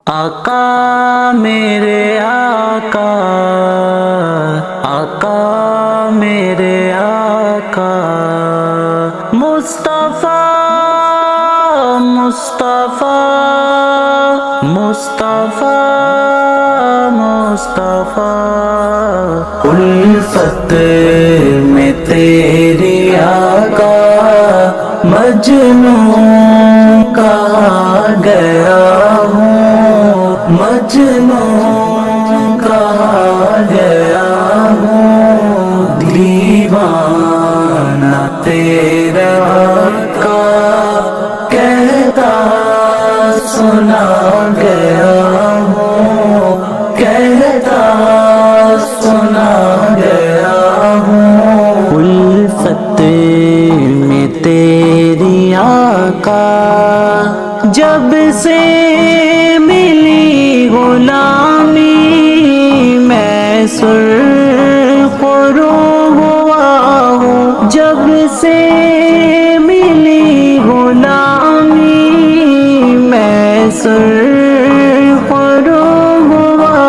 آقا میرے آقا، آقا میرے آقا، مصطفیٰ مصطفیٰ مصطفیٰ مصطفیٰ، الفت میں تیری آقا مجنون کہا گیا ہوں، مجنون کہا گیا ہوں، دیوانہ تیرا آقا کہتا سنا گیا ہوں، کہتا سنا گیا ہوں، الفت میں تیری آقا جب سے ملی غلامی، میں سرخرو ہوا ہوں، جب سے ملی غلامی، میں سرخرو ہوا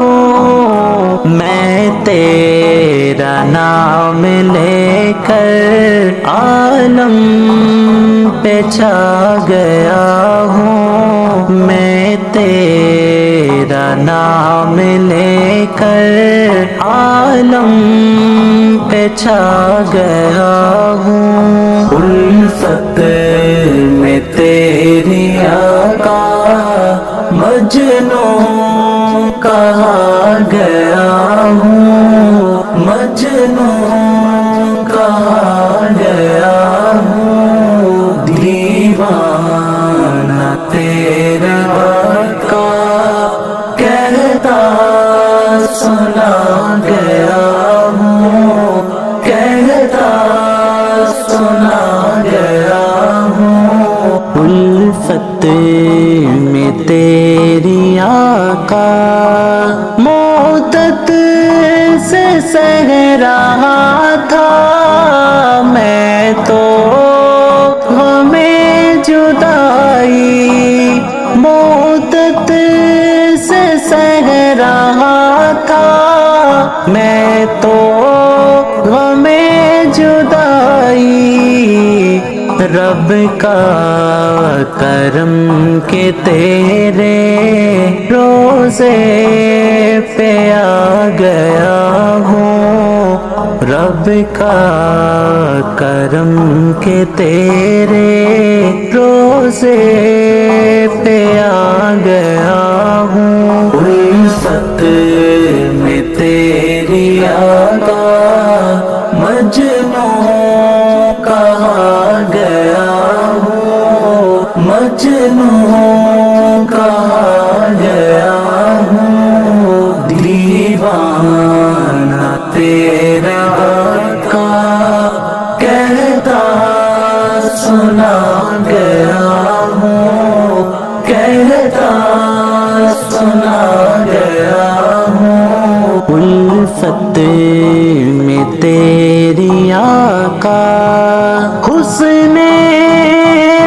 ہوں، میں تیرا نام لے کر عالم پہ چھا گیا ہوں، میں تیرا نام لے کر عالم پہ چھا گیا ہوں، الفت میں تیری آقا مجنون کہا گیا ہوں، مجنون کہا گیا ہوں، دیوانہ تیرا آقا کہتا سنا گیا ہوں، کہتا سنا گیا ہوں، الفت میں تیری آقا مدت سے سہ رہا تھا میں تو ہمیں جدائی، مدت سے سہ رہا تھا میں تو ہمیں جدائی، رب کا کرم کے تیرے روزے پہ آ گیا ہوں، رب کا کرم کے تیرے روزے پہ آ گیا ہوں، الفت میں تیری آقا مجنون کہا گیا ہوں، مجنون کہا گیا ہوں، دیوانہ تیرا آقا کہتا سنا گیا ہوں، کہتا سنا گیا ہوں، الفت میں تیری آقا حسن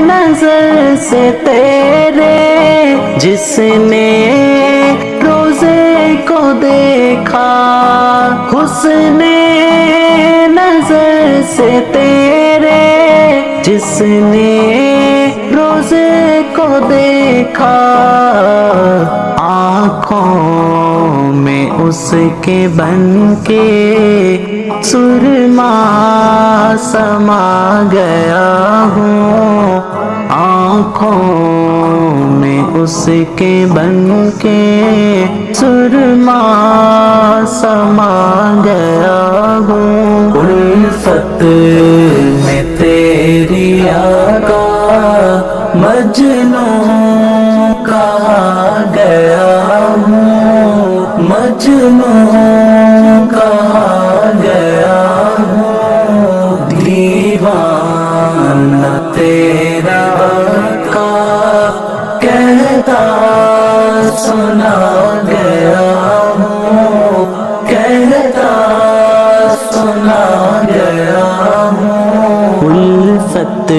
نظر سے تیرے جس نے روزے کو دیکھا، حسن نظر سے تیرے جس نے روزے کو دیکھا، آنکھوں میں اس کے بن کے سرما سما گیا ہوں، آنکھوں میں اس کے بن کے سرما سما گیا ہوں، الفت میں تیری آقا مجنون کہا گیا ہوں، مجنون کہا گیا ہوں، دیوانہ تیرا آقا کہتا سنا گیا ہوں، کہتا سنا گیا ہوں، الفت